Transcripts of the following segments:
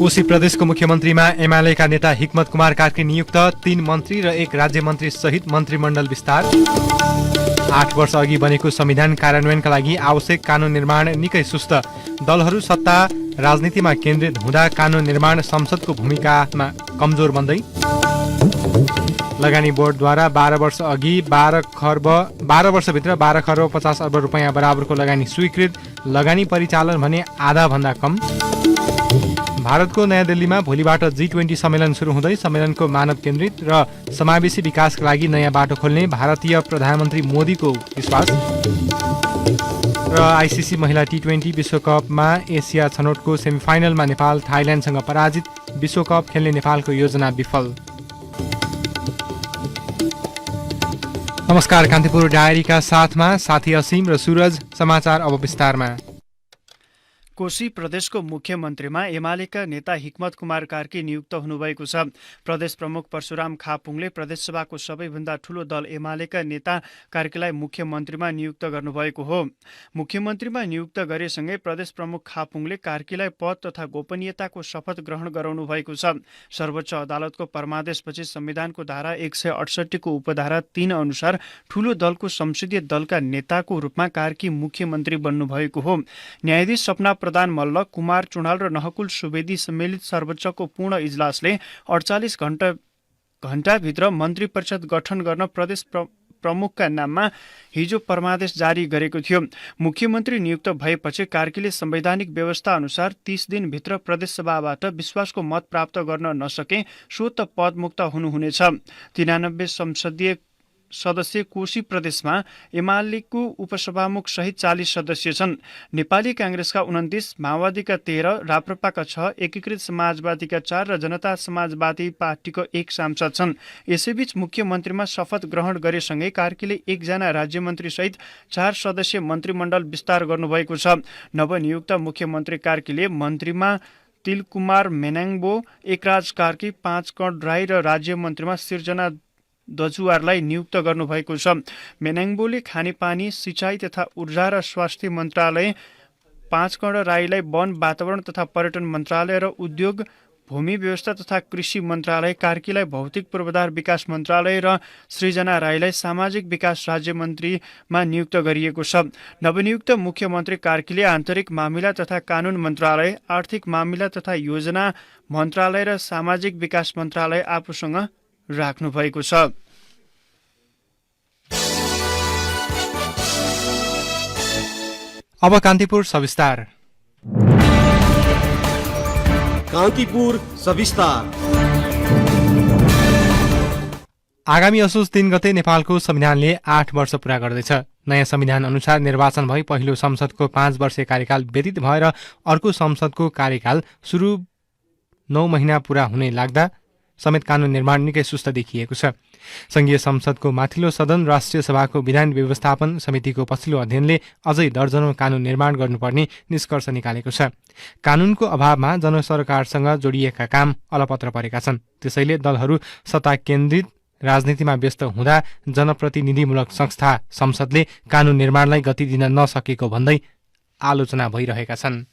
कोशी प्रदेशको मुख्यमन्त्रीमा एमालेका नेता हिक्मत कुमार कार्की नियुक्त, 3 मन्त्री र 1 राज्य मन्त्री सहित मन्त्रीमण्डल विस्तार। 8 वर्ष अघि बनेको संविधान कार्यान्वयनका लागि आवश्यक कानून निर्माण निकै सुस्त, दलहरू सत्ता राजनीतिमा केन्द्रित हुँदा कानून निर्माण संसदको भूमिकामा कमजोर बन्दै। लगानी बोर्डद्वारा 12 वर्षभित्र 12 खर्ब 50 अर्ब रुपैयाँ बराबरको लगानी स्वीकृत, लगानी परिचालन भने आधा भन्दा कम। भारतको नयाँ दिल्लीमा भोलिबाट G20 सम्मेलन सुरु हुँदै, सम्मेलनको मानव केन्द्रित र समावेशी विकासका लागि नयाँ बाटो खोल्ने भारतीय प्रधानमन्त्री मोदीको विश्वास। र आइसिसी महिला T20 विश्वकपमा एसिया छनौटको सेमिफाइनलमा नेपाल थाइल्याण्डसँग पराजित, विश्वकप खेल्ने नेपालको योजना विफल। नमस्कार, कान्तिपुर डायरीका साथमा साथी असीम र सूरज। समाचार अब विस्तारमा। कोशी प्रदेशको मुख्यमन्त्रीमा एमालेका नेता हिक्मत कुमार कार्की नियुक्त हुनुभएको छ। प्रदेश प्रमुख परशुराम खापुङले प्रदेशसभाको सबैभन्दा ठूलो दल एमालेका नेता कार्कीलाई मुख्यमन्त्रीमा नियुक्त गर्नुभएको हो। मुख्यमन्त्रीमा नियुक्त गरेसँगै प्रदेश प्रमुख खापुङले कार्कीलाई पद तथा गोपनीयताको शपथ ग्रहण गराउनु भएको छ। सर्वोच्च अदालतको परमादेशपछि संविधानको धारा 168 को उपधारा 3 अनुसार ठूलो दलको संसदीय दलका नेताको रूपमा कार्की मुख्यमन्त्री बन्नुभएको हो। न्यायाधीश सपना प्रधान मल्ल, कुमार चुडाल र नहकुल सुवेदी सम्मिलित सर्वोच्चको पूर्ण इजलासले 48 घण्टाभित्र मन्त्री परिषद गठन गर्न प्रदेश प्रमुखका नाममा हिजो परमादेश जारी गरेको थियो। मुख्यमन्त्री नियुक्त भएपछि कार्कीले संवैधानिक व्यवस्था अनुसार 30 दिनभित्र प्रदेशसभाबाट विश्वासको मत प्राप्त गर्न नसके स्वत पदमुक्त हुनुहुनेछ। 93 संसदीय सदस्य कोशी प्रदेशमा एमालेको उपसभामुख सहित 40 सदस्य छन्। नेपाली कांग्रेसका 29, माओवादीका 13, राप्रपाका 6, एकीकृत समाजवादीका 4 र जनता समाजवादी पार्टीको 1 सांसद छन्। यसैबीच मुख्यमन्त्रीमा शपथ ग्रहण गरेसँगै कार्कीले 1 जना राज्यमन्त्री सहित 4 सदस्यीय मन्त्रीमण्डल विस्तार गर्नुभएको छ। नवनियुक्त मुख्यमन्त्री कार्कीले मन्त्रीमा तिलकुमार मेनाङ्बो, एकराज कार्की, 5 कण राई र राज्यमन्त्रीमा सिर्जना दजुवारलाई नियुक्त गर्नुभएको छ। मेनाङ्बोले खानेपानी, सिँचाइ तथा ऊर्जा र स्वास्थ्य मन्त्रालय, 5 कण राईलाई वन, वातावरण तथा पर्यटन मन्त्रालय र उद्योग, भूमि व्यवस्था तथा कृषि मन्त्रालय, कार्कीलाई भौतिक पूर्वाधार विकास मन्त्रालय र सृजना राईलाई सामाजिक विकास राज्यमन्त्रीमा नियुक्त गरिएको छ। नवनियुक्त मुख्यमन्त्री कार्कीले आन्तरिक मामिला तथा कानून मन्त्रालय, आर्थिक मामिला तथा योजना मन्त्रालय र सामाजिक विकास मन्त्रालय आफूसँग राख्नु भएको छ। अब कान्तिपुर सविस्तार। कान्तिपुर सविस्तार। आगामी असोज 3 गते नेपालको संविधानले 8 वर्ष पूरा गर्दैछ। नयाँ संविधान अनुसार निर्वाचन भई पहिलो संसदको 5 वर्षीय कार्यकाल व्यतीत भएर अर्को संसदको कार्यकाल सुरु 9 महिना पूरा हुने लाग्दा समेत कानून निर्माण निकै सुस्त देखिएको छ। संघीय संसदको माथिल्लो सदन राष्ट्रिय सभाको विधान व्यवस्थापन समितिको पछिल्लो अध्ययनले अझै दर्जनौं कानून निर्माण गर्नुपर्ने निष्कर्ष निकालेको छ। कानूनको अभावमा जनसरकारसँग जोडिएका काम अलपत्र परेका छन्। त्यसैले दलहरू सत्ता केन्द्रित राजनीतिमा व्यस्त हुँदा जनप्रतिनिधिमूलक संस्था संसदले कानून निर्माणलाई गति दिन नसकेको भन्दै आलोचना भइरहेका छन्।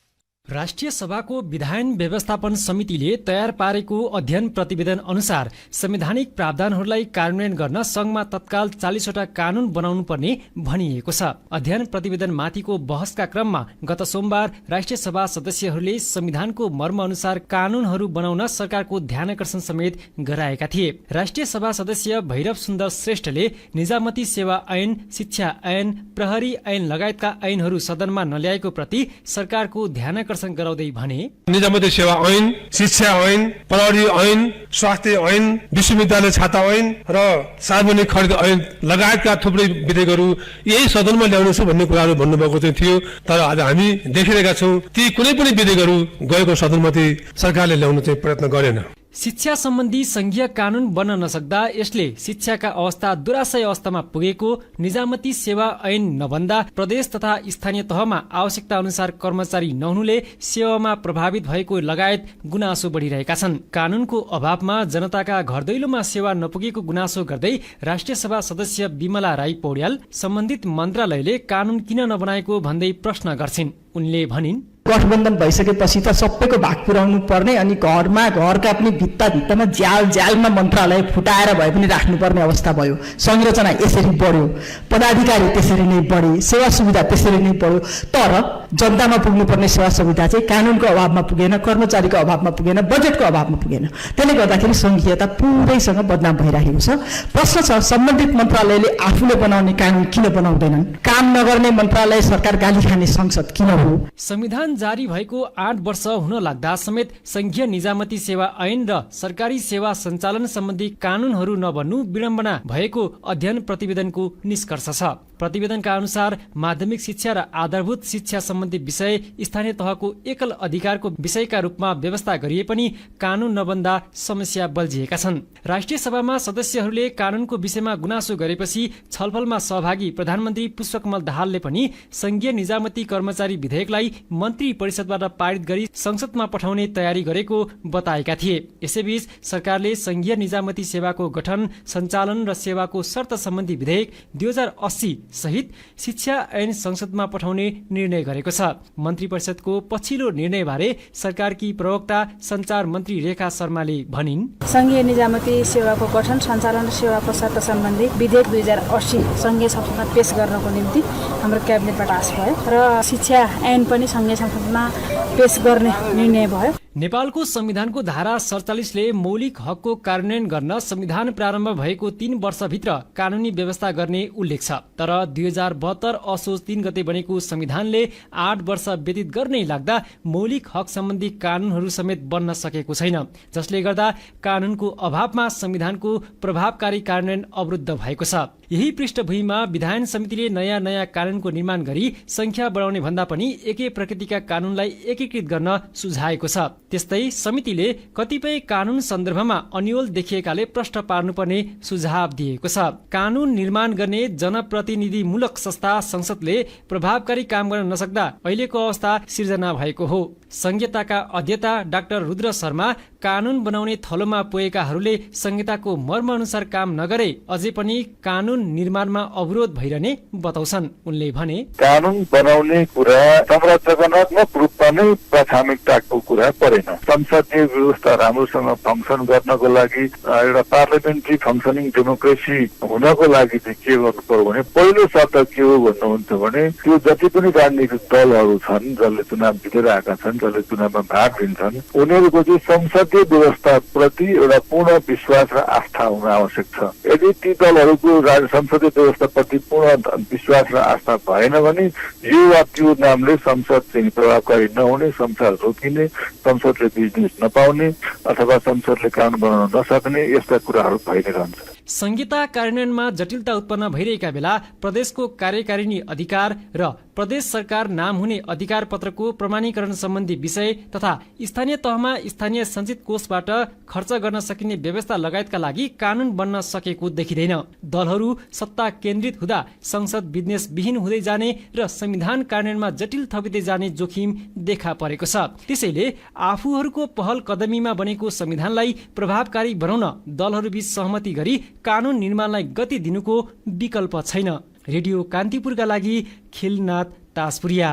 राष्ट्रिय सभाको विधान व्यवस्थापन समितिले तयार पारेको अध्ययन प्रतिवेदन अनुसार संवैधानिक प्रावधानहरूलाई कार्यान्वयन गर्न संघमा तत्काल 40 वटा कानून बनाउनु पर्ने भनिएको छ। अध्ययन प्रतिवेदन माथिको बहसका क्रममा गत सोमबार राष्ट्रिय सभा सदस्यहरूले संविधानको मर्म अनुसार कानूनहरू बनाउन सरकारको ध्यानकर्षण समेत गराएका थिए। राष्ट्रिय सभा सदस्य भैरव सुन्दर श्रेष्ठले निजामती सेवा ऐन, शिक्षा ऐन, प्रहरी ऐन लगायतका ऐनहरू सदनमा नल्याएको प्रति सरकारको ध्यानकर्षण गराउँदै भने निजामती सेवा ऐन, शिक्षा ऐन, प्रहरी ऐन, स्वास्थ्य ऐन, विश्वविद्यालय छाता ऐन र सार्वजनिक खरिद ऐन लगायतका थुप्रै विधेयकहरू यही सदनमा ल्याउनेछु भन्ने कुराहरू भन्नुभएको चाहिँ थियो। तर आज हामी देखिरहेका छौँ ती कुनै पनि विधेयकहरू गएको सदनमाथि सरकारले ल्याउन चाहिँ प्रयत्न गरेन। शिक्षा सम्बन्धी संघीय कानून बन्न नसक्दा यसले शिक्षाका अवस्था दुराशय अवस्थामा पुगेको, निजामती सेवा ऐन नबन्दा प्रदेश तथा स्थानीय तहमा आवश्यकता अनुसार कर्मचारी नहुनुले सेवामा प्रभावित भएको लगायत गुनासो बढिरहेका छन्। कानूनको अभावमा जनताका घर दैलोमा सेवा नपुगेको गुनासो गर्दै राष्ट्रिय सभा सदस्य विमला राई पौड्याल सम्बन्धित मन्त्रालयले कानून किन नबनाएको भन्दै प्रश्न गर्छिन्। उनले भनिन्, गठबन्धन भइसकेपछि त सबैको भाग पुर्याउनु पर्ने अनि घरका पनि भित्तामा ज्यालमा मन्त्रालय फुटाएर भए पनि राख्नुपर्ने अवस्था भयो। संरचना यसरी बढ्यो, पदाधिकारी त्यसरी नै बढे, सेवा सुविधा त्यसरी नै बढ्यो। तर जनतामा पुग्नुपर्ने सेवा सुविधा चाहिँ कानुनको अभावमा पुगेन, कर्मचारीको अभावमा पुगेन, बजेटको अभावमा पुगेन। त्यसले गर्दाखेरि संघीयता पुरैसँग बदनाम भइरहेको छ। प्रश्न छ, सम्बन्धित मन्त्रालयले आफूले बनाउने कानुन किन बनाउँदैनन्? काम नगर्ने मन्त्रालय, सरकार गाली खाने संसद किन हो? संविधान जारी भएको 8 वर्ष हुन लाग्दा समेत संघीय निजामती सेवा ऐन र सरकारी सेवा सञ्चालन सम्बन्धी कानूनहरू नबन्नु विडम्बना भएको अध्ययन प्रतिवेदनको निष्कर्ष छ। प्रतिवेदनका अनुसार माध्यमिक शिक्षा र आधारभूत शिक्षा सम्बन्धी विषय स्थानीय तहको एकल अधिकारको विषयका रूपमा व्यवस्था गरिए पनि कानून नबन्दा समस्या बल्झिएका छन्। राष्ट्रिय सभामा सदस्यहरूले कानूनको विषयमा गुनासो गरेपछि छलफलमा सहभागी प्रधानमन्त्री पुष्पकमल दाहालले पनि संघीय निजामती कर्मचारी विधेयकलाई मन्त्री परिषदबाट पारित गरी संसदमा पठाउने तयारी गरेको बताएका थिए। यसैबीच सरकारले संघीय निजामती सेवाको गठन, सञ्चालन र सेवाको शर्त सम्बन्धी विधेयक 2080 सहित शिक्षा ऐन संसदमा पठाउने निर्णय गरेको छ। मन्त्री परिषदको पछिल्लो निर्णयबारे सरकारकी प्रवक्ता सञ्चार मन्त्री रेखा शर्माले भनिन्, संघीय निजामती सेवाको गठन, सञ्चालन र सेवाको शर्त सम्बन्धी विधेयक 2080 संघीय संसदमा पेश गर्नको निम्ति हाम्रो क्याबिनेटबाट आश भयो र शिक्षा ऐन पनि संघीय संसदमा पेश गर्ने निर्णय भयो। नेपालको संविधानको धारा 47 ले मौलिक हकको कार्यान्वयन गर्न संविधान प्रारम्भ भएको 3 वर्षभित्र कानूनी व्यवस्था गर्ने उल्लेख छ। तर 2072 असोज 3 गते बनेको संविधानले 8 वर्ष व्यतीत गर्नै लाग्दा मौलिक हक सम्बन्धी कानूनहरू समेत बन्न सकेको छैन, जसले गर्दा कानूनको अभावमा संविधानको प्रभावकारी कार्यान्वयन अवरुद्ध भएको छ। यही पृष्ठभूमिमा विधान समितिले नयाँ कानूनको निर्माण गरी संख्या बढाउने भन्दा पनि एकै प्रकृतिका कानूनलाई एकीकृत गर्न सुझाएको छ। त्यस्तै समितिले कतिपय कानून सन्दर्भमा अन्यल देखिएकाले प्रश्न पार्नुपर्ने सुझाव दिएको छ। कानून निर्माण गर्ने जनप्रतिनिधिमूलक संस्था संसदले प्रभावकारी काम गर्न नसक्दा अहिलेको अवस्था सिर्जना भएको हो। संहिताका अध्येता डाक्टर रुद्र शर्मा कानून बनाउने थलोमा पुगेकाहरूले संहिताको मर्म अनुसार काम नगरे अझै पनि कानून निर्माणमा अवरोध भइरहने बताउँछन्। उनले भने, कानून बनाउने कुरा संरचनात्मक रूपमा नै प्राथमिकताको कुरा परेन। संसदीय व्यवस्था राम्रोसँग फङ्सन गर्नको लागि, एउटा पार्लियामेन्ट्री फङ्सनिङ डेमोक्रेसी हुनको लागि चाहिँ के गर्नु पर्यो भने पहिलो शर्त के हो भन्नुहुन्छ भने त्यो जति पनि राजनीतिक दलहरू छन् जसले चुनाव जितेर आएका छन्, जसले चुनावमा भाग लिन्छन्, उनीहरूको चाहिँ संसदीय व्यवस्था प्रति एउटा पूर्ण विश्वास र आस्था हुन आवश्यक छ। यदि ती दलहरूको संसदीय व्यवस्थाप्रति पूर्ण विश्वास र आस्था भएन भने यो वा त्यो नामले संसद चाहिँ प्रभावकारी नहुने, संसार रोकिने, संसदले बिजनेस नपाउने अथवा संसदले कानून बनाउन नसक्ने यस्ता कुराहरू भइ नै रहन्छ। संहिता कार्यान्वयनमा जटिलता उत्पन्न भइरहेका बेला प्रदेशको कार्यकारिणी अधिकार र प्रदेश सरकार नाम हुने अधिकार पत्रको प्रमाणीकरण सम्बन्धी विषय तथा स्थानीय तहमा स्थानीय सञ्चित कोषबाट खर्च गर्न सकिने व्यवस्था लगायतका लागि कानून बन्न सकेको देखिँदैन। दलहरू सत्ता केन्द्रित हुँदा संसद बिजनेस विहीन हुँदै जाने र संविधान कार्यान्वयनमा जटिल थपिँदै जाने जोखिम देखा परेको छ। त्यसैले आफूहरूको पहल कदमीमा बनेको संविधानलाई प्रभावकारी बनाउन दलहरूबीच सहमति गरी कानून निर्माणलाई गति दिनुको विकल्प छैन। रेडियो कान्तिपुरका लागि खिलनाथ ताजपुरिया।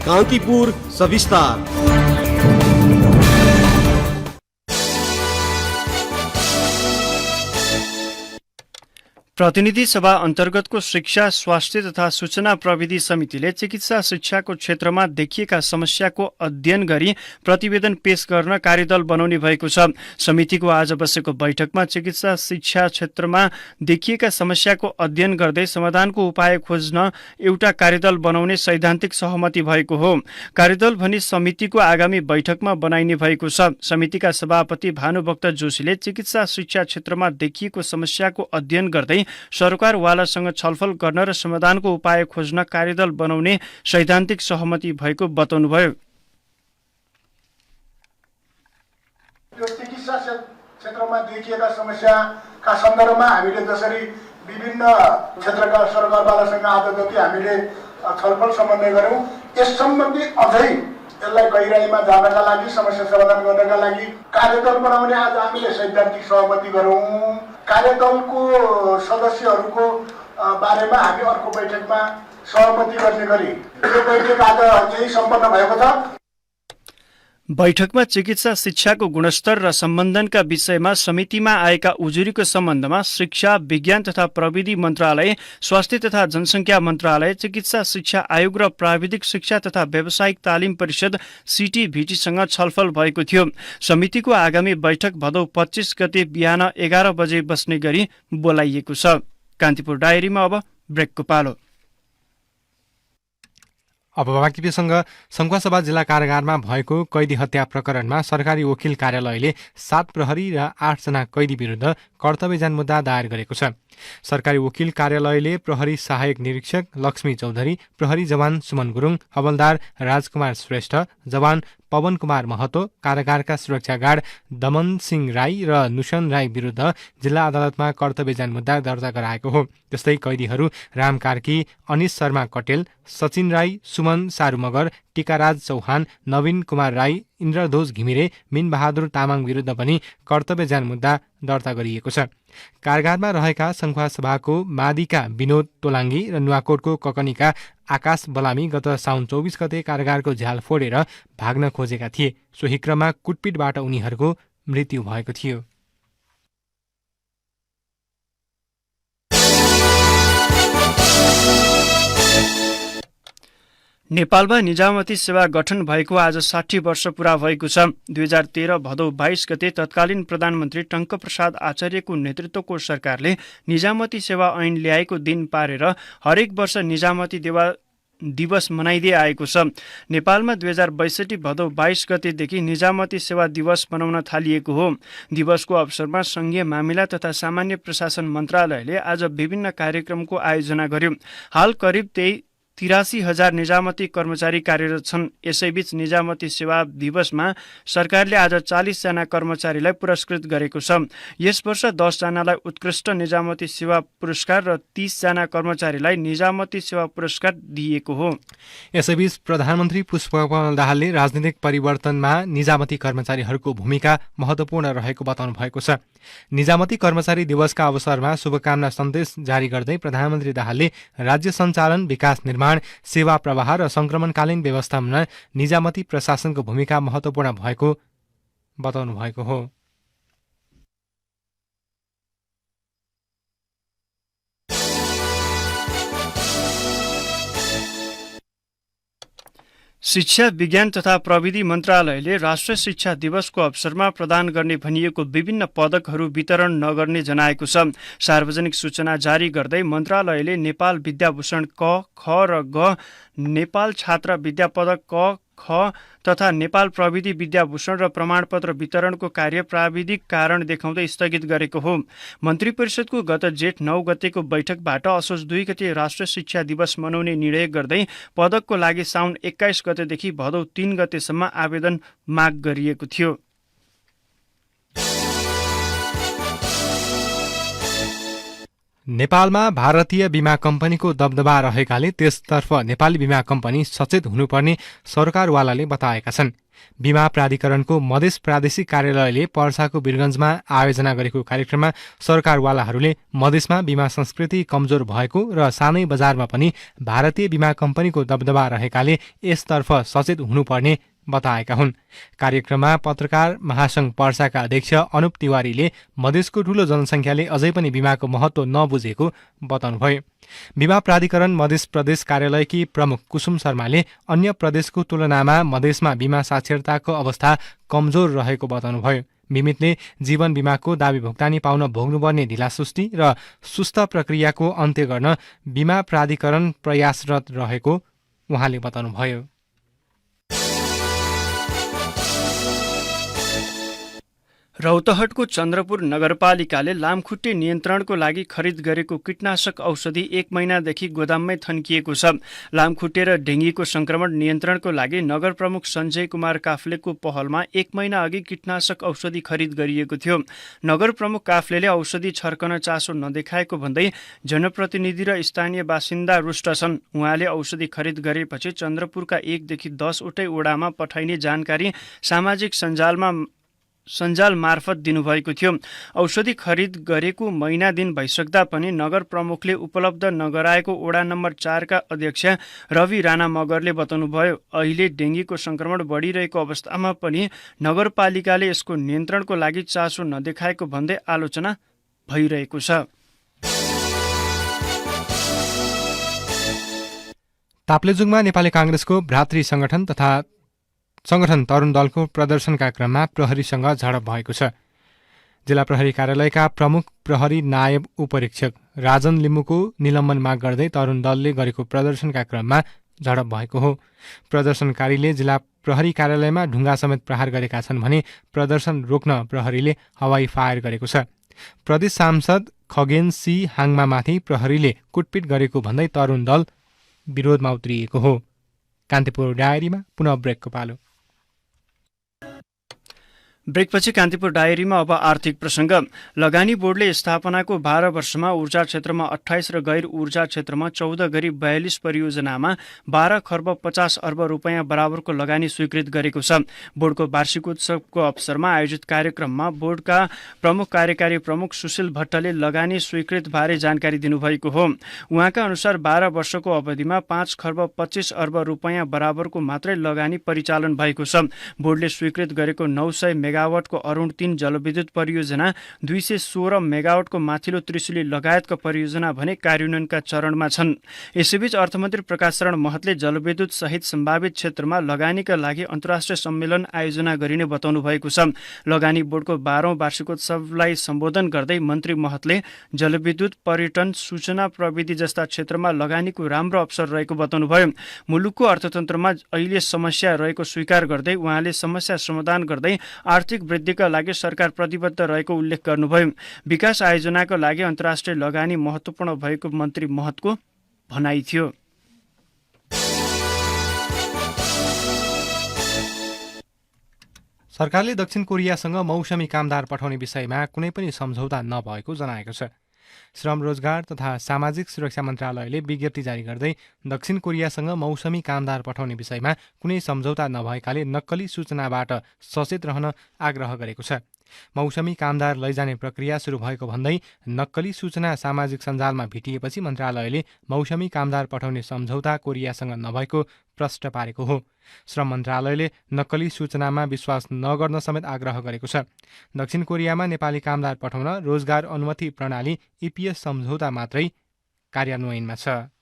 कान्तिपुर सविस्तार। प्रतिनिधि सभा अन्तर्गतको शिक्षा, स्वास्थ्य तथा सूचना प्रविधि समितिले चिकित्सा शिक्षाको क्षेत्रमा देखिएका समस्याको अध्ययन गरी प्रतिवेदन पेश गर्न कार्यदल बनाउने भएको छ। समितिको आज बसेको बैठकमा चिकित्सा शिक्षा क्षेत्रमा देखिएका समस्याको अध्ययन गर्दै समाधानको उपाय खोज्न एउटा कार्यदल बनाउने सैद्धान्तिक सहमति भएको हो। कार्यदल भनी समितिको आगामी बैठकमा बनाइने भएको छ। समितिका सभापति भानुभक्त जोशीले चिकित्सा शिक्षा क्षेत्रमा देखिएको समस्याको अध्ययन गर्दै सरकारवालासँग छलफल गर्न र समाधानको उपाय खोज्न कार्यदल बनाउने सैद्धान्तिक सहमति भएको बताउनुभयो। क्षेत्रहरूमा देखिएका समस्याका सन्दर्भमा हामीले जसरी विभिन्न क्षेत्रका सरकारवालासँग आज जति हामीले छलफल समन्वय गऱ्यौँ, यस सम्बन्धी अझै यसलाई गहिराइमा जानका लागि, समस्या समाधान गर्नका लागि कार्यदल बनाउने आज हामीले सैद्धान्तिक सहमति गरौँ। कार्यदलको सदस्यहरूको बारेमा हामी अर्को बैठकमा सहमति गर्ने गरी यो बैठक आज चाहिँ सम्पन्न भएको छ। बैठकमा चिकित्सा शिक्षाको गुणस्तर र सम्बन्धनका विषयमा समितिमा आएका उजुरीको सम्बन्धमा शिक्षा, विज्ञान तथा प्रविधि मन्त्रालय, स्वास्थ्य तथा जनसङ्ख्या मन्त्रालय, चिकित्सा शिक्षा आयोग र प्राविधिक शिक्षा तथा व्यावसायिक तालिम परिषद CTVTसँग छलफल भएको थियो। समितिको आगामी बैठक भदौ 25 गते बिहान 11 बजे बस्ने गरी बोलाइएको छ। कान्तिपुर डायरीमा अब ब्रेकको पालो। अब बाँकी प्रसङ्ग। सङ्खुवासभा जिल्ला कारागारमा भएको कैदी हत्या प्रकरणमा सरकारी वकिल कार्यालयले 7 प्रहरी र 8 जना कैदी विरुद्ध कर्तव्यजान मुद्दा दायर गरेको छ। सरकारी वकिल कार्यालयले प्रहरी सहायक निरीक्षक लक्ष्मी चौधरी, प्रहरी जवान सुमन गुरुङ, हवलदार राजकुमार श्रेष्ठ, जवान पवन कुमार महतो, कारागारका सुरक्षा गार्ड दमन सिंह राई र नुसन राई विरुद्ध जिल्ला अदालतमा कर्तव्यजान मुद्दा दर्ता गराएको हो। त्यस्तै कैदीहरू राम कार्की, अनिश शर्मा कटेल, सचिन राई, सुमन सारू मगर, टिकाराज चौहान, नवीन कुमार राई, इन्द्रध्वज घिमिरे, मिन बहादुर तामाङ विरुद्ध पनि कर्तव्यजान मुद्दा दर्ता गरिएको छ। कारागारमा रहेका सङ्खुवासभाको मादिका विनोद तोलाङ्गी र नुवाकोटको ककनीका आकाश बलामी गत साउन 24 गते कारागारको झ्याल फोडेर भाग्न खोजेका थिए। सोही क्रममा कुटपिटबाट उनीहरूको मृत्यु भएको थियो। नेपालमा निजामती सेवा गठन भएको आज 60 वर्ष पूरा भएको छ। 2013 भदौ 22 गते तत्कालीन प्रधानमन्त्री टङ्कप्रसाद आचार्यको नेतृत्वको सरकारले निजामती सेवा ऐन ल्याएको दिन पारेर हरेक वर्ष निजामती दिवस मनाइदै आएको छ। नेपालमा 2062 भदौ 22 गतेदेखि निजामती सेवा दिवस मनाउन थालिएको हो। दिवसको अवसरमा सङ्घीय मामिला तथा सामान्य प्रशासन मन्त्रालयले आज विभिन्न कार्यक्रमको आयोजना गर्यो। हाल करिब 83,000 निजामती कर्मचारी कार्यरत छन्। यसैबीच निजामती सेवा दिवसमा सरकारले आज 40 जना कर्मचारीलाई पुरस्कृत गरेको छ। यस वर्ष 10 जनालाई उत्कृष्ट निजामती सेवा पुरस्कार र 30 जना कर्मचारीलाई निजामती सेवा पुरस्कार दिइएको हो। यसैबीच प्रधानमन्त्री पुष्पकमल दाहालले राजनीतिक परिवर्तनमा निजामती कर्मचारीहरूको भूमिका महत्त्वपूर्ण रहेको बताउनु भएको छ। निजामती कर्मचारी दिवसका अवसरमा शुभकामना सन्देश जारी गर्दै प्रधानमन्त्री दाहालले राज्य सञ्चालन, विकास निर्माण, सेवा प्रवाह र संक्रमणकालीन व्यवस्थापनमा निजामती प्रशासनको भूमिका महत्त्वपूर्ण भएको बताउनु भएको हो। शिक्षा, विज्ञान तथा प्रविधि मन्त्रालयले राष्ट्रिय शिक्षा दिवसको अवसरमा प्रदान गर्ने भनिएको विभिन्न पदकहरू वितरण नगर्ने जनाएको छ। सार्वजनिक सूचना जारी गर्दै मन्त्रालयले नेपाल विद्याभूषण क, ख र ग, नेपाल छात्र विद्या पदक क, ख तथा नेपाल प्रविधि विद्याभूषण र प्रमाणपत्र वितरणको कार्य प्राविधिक कारण देखाउँदै स्थगित गरेको हो। मन्त्री परिषदको गत जेठ 9 गतेको बैठकबाट असोज 2 गते राष्ट्रिय शिक्षा दिवस मनाउने निर्णय गर्दै पदकको लागि साउन 21 गतेदेखि भदौ 3 गतेसम्म आवेदन माग गरिएको थियो। नेपालमा भारतीय बीमा कम्पनीको दबदबा रहेकाले त्यसतर्फ नेपाली बीमा कम्पनी सचेत हुनुपर्ने सरकारवालाले बताएका छन्। बीमा प्राधिकरणको मधेस प्रादेशिक कार्यालयले पर्साको वीरगञ्जमा आयोजना गरेको कार्यक्रममा सरकारवालाहरूले मधेसमा बीमा संस्कृति कमजोर भएको र सानै बजारमा पनि भारतीय बीमा कम्पनीको दबदबा रहेकाले यसतर्फ सचेत हुनुपर्ने बताएका हुन्। कार्यक्रममा पत्रकार महासंघ पर्साका अध्यक्ष अनुप तिवारीले मधेसको ठूलो जनसङ्ख्याले अझै पनि बीमाको महत्त्व नबुझेको बताउनुभयो। बीमा प्राधिकरण मधेस प्रदेश कार्यालयकी प्रमुख कुसुम शर्माले अन्य प्रदेशको तुलनामा मधेसमा बीमा साक्षरताको अवस्था कमजोर रहेको बताउनुभयो। बिमितले जीवन बीमाको दावी भुक्तानी पाउन भोग्नुपर्ने ढिलासुस्ती र सुस्त प्रक्रियाको अन्त्य गर्न बीमा प्राधिकरण प्रयासरत रहेको उहाँले बताउनुभयो। रौतहटको चन्द्रपुर नगरपालिकाले लामखुट्टे नियन्त्रणको लागि खरिद गरेको कीटनाशक औषधि 1 महिनादेखि गोदाममै थन्किएको छ। लामखुट्टे र डेङ्गीको संक्रमण नियन्त्रणको लागि नगर प्रमुख सञ्जय कुमार काफ्लेको पहलमा 1 महिना अघि कीटनाशक औषधि खरिद गरिएको थियो। नगर प्रमुख काफ्लेले औषधि छर्कन चासो नदेखाएको भन्दै जनप्रतिनिधि र स्थानीय बासिन्दा रुष्ट छन्। उहाँले औषधि खरिद गरेपछि चन्द्रपुरका 1 देखि 10 वटै ओडामा पठाइने जानकारी सामाजिक सञ्जाल मार्फत दिनुभएको थियो। औषधि खरिद गरेको महिना दिन भइसक्दा पनि नगर प्रमुखले उपलब्ध नगराएको ओडा नम्बर 4 का अध्यक्ष रवि राणा मगरले बताउनुभयो। अहिले डेङ्गीको संक्रमण बढिरहेको अवस्थामा पनि नगरपालिकाले यसको नियन्त्रणको लागि चासो नदेखाएको भन्दै आलोचना भइरहेको छ। ताप्लेजुङमा नेपाली काङ्ग्रेसको भ्रातृ संगठन तरुण दलको प्रदर्शनका क्रममा प्रहरीसँग झडप भएको छ। जिल्ला प्रहरी कार्यालयका प्रमुख प्रहरी नायब उपरीक्षक राजन लिम्बुको निलम्बन माग गर्दै तरुण दलले गरेको प्रदर्शनका क्रममा झडप भएको हो। प्रदर्शनकारीले जिल्ला प्रहरी कार्यालयमा ढुङ्गा समेत प्रहार गरेका छन् भने प्रदर्शन रोक्न प्रहरीले हवाई फायर गरेको छ। प्रदेश सांसद खगेन सी हाङमामाथि प्रहरीले कुटपिट गरेको भन्दै तरुण दल विरोधमा उत्रिएको हो। कान्तिपुर डायरीमा पुनः ब्रेकको पालो। ब्रेकपछि कान्तिपुर डायरीमा अब आर्थिक प्रसङ्ग। लगानी बोर्डले स्थापनाको 12 वर्षमा ऊर्जा क्षेत्रमा 28 र गैर ऊर्जा क्षेत्रमा 14 गरी 42 परियोजनामा 12 खर्ब 50 अर्ब रुपैयाँ बराबरको लगानी स्वीकृत गरेको छ। बोर्डको वार्षिकोत्सवको अवसरमा आयोजित कार्यक्रममा बोर्डका प्रमुख कार्यकारी प्रमुख सुशील भट्टले लगानी स्वीकृत बारे जानकारी दिनुभएको हो। उहाँका अनुसार 12 वर्षको अवधिमा 5 खर्ब 25 अर्ब रुपैयाँ बराबरको मात्रै लगानी परिचालन भएको छ। बोर्डले स्वीकृत गरेको 900 मेगावाटको अरुण 3 जलविद्युत परियोजना, 216 मेगावाटको माथिल्लो त्रिशुली लगायतका परियोजना भने कार्यान्वयनका चरणमा छन्। यसैबीच अर्थमन्त्री प्रकाश शरण महतले जलविद्युत सहित सम्भावित क्षेत्रमा लगानीका लागि अन्तर्राष्ट्रिय सम्मेलन आयोजना गरिने बताउनु भएको छ। लगानी बोर्डको 12औं वार्षिकोत्सवलाई सम्बोधन गर्दै मन्त्री महतले जलविद्युत, पर्यटन, सूचना प्रविधि जस्ता क्षेत्रमा लगानीको राम्रो अवसर रहेको बताउनुभयो। मुलुकको अर्थतन्त्रमा अहिले समस्या रहेको स्वीकार गर्दै उहाँले समस्या समाधान गर्दै आर्थिक वृद्धिका लागि सरकार प्रतिबद्ध रहेको उल्लेख गर्नुभयो। विकास आयोजनाका लागि अन्तर्राष्ट्रिय लगानी महत्त्वपूर्ण भएको मन्त्री महतको भनाइ थियो। सरकारले दक्षिण कोरियासँग मौसमी कामदार पठाउने विषयमा कुनै पनि सम्झौता नभएको जनाएको छ। श्रम रोजगार तथा सामाजिक सुरक्षा मन्त्रालयले विज्ञप्ति जारी गर्दै दक्षिण कोरियासँग मौसमी कामदार पठाउने विषयमा कुनै सम्झौता नभएकाले नक्कली सूचनाबाट सचेत रहन आग्रह गरेको छ। मौसमी कामदार लैजाने प्रक्रिया सुरु भएको भन्दै नक्कली सूचना सामाजिक सञ्जालमा भेटिएपछि मन्त्रालयले मौसमी कामदार पठाउने सम्झौता कोरियासँग नभएको प्रष्ट पारेको हो। श्रम मन्त्रालयले नक्कली सूचनामा विश्वास नगर्न समेत आग्रह गरेको छ। दक्षिण कोरियामा नेपाली कामदार पठाउन रोजगार अनुमति प्रणाली EPS सम्झौता मात्रै कार्यान्वयनमा छ।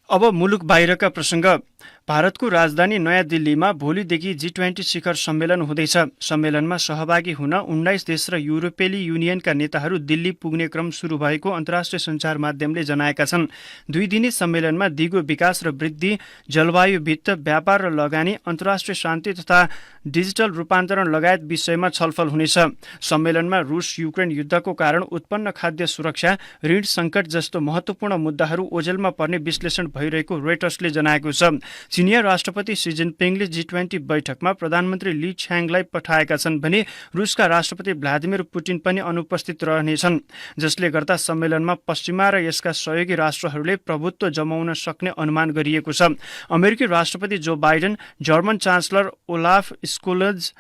अब मुलुक बाहिरका प्रसङ्ग। भारतको राजधानी नयाँ दिल्लीमा भोलिदेखि G20 शिखर सम्मेलन हुँदैछ। सम्मेलनमा सहभागी हुन 19 देश र युरोपेली युनियनका नेताहरू दिल्ली पुग्ने क्रम सुरु भएको अन्तर्राष्ट्रिय सञ्चार माध्यमले जनाएका छन्। 2 दिने सम्मेलनमा दिगो विकास र वृद्धि, जलवायु, वित्त, व्यापार र लगानी, अन्तर्राष्ट्रिय शान्ति तथा डिजिटल रूपान्तरण लगायत विषयमा छलफल हुनेछ। सम्मेलनमा रुस युक्रेन युद्धको कारण उत्पन्न खाद्य सुरक्षा, ऋण सङ्कट जस्तो महत्त्वपूर्ण मुद्दाहरू ओझेलमा पर्ने विश्लेषण भइरहेको रोइटर्सले जनाएको छ। चिनिया राष्ट्रपति सी जिनपिङले G20 बैठकमा प्रधानमन्त्री ली छ्याङलाई पठाएका छन् भने रुसका राष्ट्रपति भ्लादिमिर पुटिन पनि अनुपस्थित रहनेछन्, जसले गर्दा सम्मेलनमा पश्चिमा र यसका सहयोगी राष्ट्रहरूले प्रभुत्व जमाउन सक्ने अनुमान गरिएको छ। अमेरिकी राष्ट्रपति Joe Biden, German chancellor Olaf Scholz,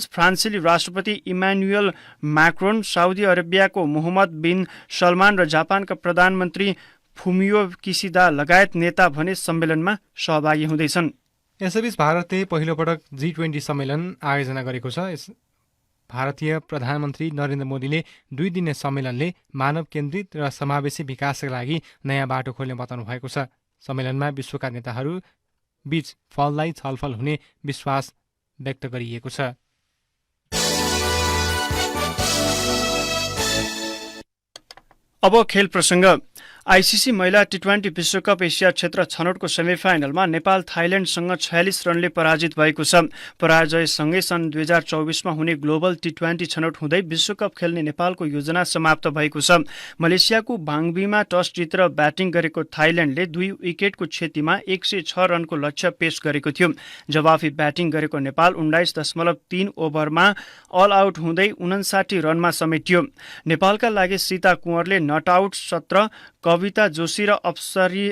फ्रान्सेली राष्ट्रपति इमानुएल म्याक्रोन, साउदी अरेबियाको मोहम्मद बिन सलमान र जापानका प्रधानमन्त्री फुमियो किसिदा लगायत नेता भने सम्मेलनमा सहभागी हुँदैछन्। यसैबीच भारतले पहिलोपटक G20 सम्मेलन आयोजना गरेको छ। भारतीय प्रधानमन्त्री नरेन्द्र मोदीले 2 दिने सम्मेलनले मानव केन्द्रित र समावेशी विकासका लागि नयाँ बाटो खोल्ने बताउनु भएको छ। सम्मेलनमा विश्वका नेताहरू बीच फलदायी छलफल हुने विश्वास व्यक्त गरिएको छ। अब खेल प्रसङ्ग। आइसिसी महिला टी20 विश्वकप एसिया क्षेत्र छनौटको सेमिफाइनलमा नेपाल थाइल्याण्डसँग 46 रनले पराजित भएको छ। पराजयसँगै सन् 2024मा हुने ग्लोबल टी20 छनौट हुँदै विश्वकप खेल्ने नेपालको योजना समाप्त भएको छ। मलेसियाको बाङबीमा टस जितेर ब्याटिङ गरेको थाइल्याण्डले 2 विकेटको क्षतिमा 106 रनको लक्ष्य पेश गरेको थियो। जवाफी ब्याटिङ गरेको नेपाल 19.3 ओभरमा अल आउट हुँदै 59 रनमा समेटियो। नेपालका लागि सीता कुँवरले नट आउट 17, कविता जोशी र अप्सरी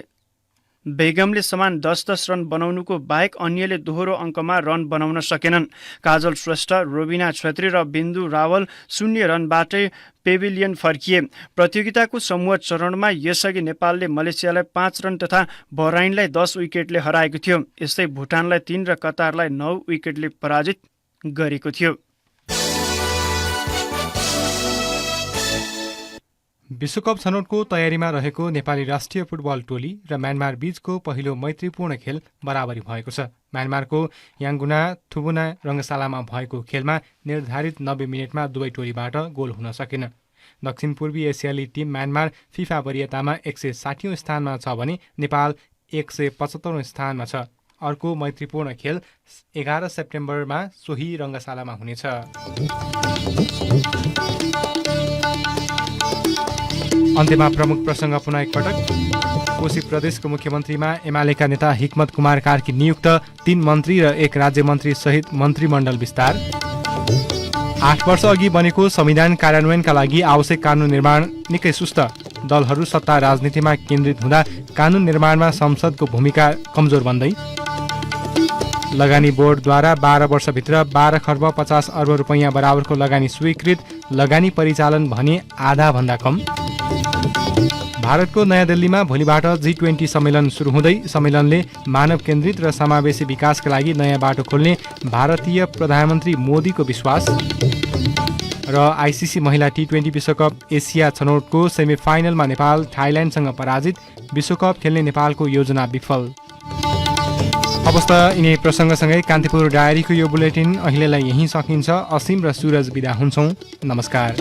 बेगमले समान 10-10 रन बनाउनुको बाहेक अन्यले दोहोरो अङ्कमा रन बनाउन सकेनन्। काजल श्रेष्ठ, रोबिना छेत्री र बिन्दु रावल 0 रनबाटै पेभिलियन फर्किए। प्रतियोगिताको समूह चरणमा यसअघि नेपालले मलेसियालाई 5 रन तथा बहराइनलाई 10 विकेटले हराएको थियो। यस्तै भुटानलाई 3 र कतारलाई 9 विकेटले पराजित गरेको थियो। विश्वकप छनौटको तयारीमा रहेको नेपाली राष्ट्रिय फुटबल टोली र म्यानमार बीचको पहिलो मैत्रीपूर्ण खेल बराबरी भएको छ। म्यानमारको याङ्गुना थुबुना रङ्गशालामा भएको खेलमा निर्धारित 90 मिनटमा दुवै टोलीबाट गोल हुन सकेन। दक्षिण पूर्वी एसियाली टिम म्यानमार फिफा वरियतामा 160औं स्थानमा छ भने नेपाल 175औं स्थानमा छ। अर्को मैत्रीपूर्ण खेल 11 सेप्टेम्बरमा सोही रङ्गशालामा हुनेछ। अन्त्यमा प्रमुख प्रसङ्ग पुनः एकपटक। कोशी प्रदेशको मुख्यमन्त्रीमा एमालेका नेता हिक्मत कुमार कार्की नियुक्त, 3 मन्त्री र 1 राज्य मन्त्री सहित मन्त्रीमण्डल विस्तार। 8 वर्ष अघि बनेको संविधान कार्यान्वयनका लागि आवश्यक कानून निर्माण निकै सुस्त। दलहरू सत्ता राजनीतिमा केन्द्रित हुँदा कानून निर्माणमा संसदको भूमिका कमजोर बन्दै। लगानी बोर्डद्वारा 12 वर्षभित्र 12 खर्ब 50 अर्ब रुपैयाँ बराबरको लगानी स्वीकृत, लगानी परिचालन भने आधा भन्दा कम। भारतको नयाँ दिल्लीमा भोलिबाट G20 सम्मेलन सुरु हुँदै सम्मेलनले मानव केन्द्रित र समावेशी विकासका लागि नयाँ बाटो खोल्ने भारतीय प्रधानमन्त्री मोदीको विश्वास। र आइसिसी महिला टी20 विश्वकप एसिया छनौटको सेमिफाइनलमा नेपाल थाइल्याण्डसँग पराजित, विश्वकप खेल्ने नेपालको योजना विफल। अवस्थ यिनै प्रसङ्गसँगै कान्तिपुर डायरीको यो बुलेटिन अहिलेलाई यहीँ सकिन्छ। असीम र सुरज बिदा हुन्छौँ। नमस्कार।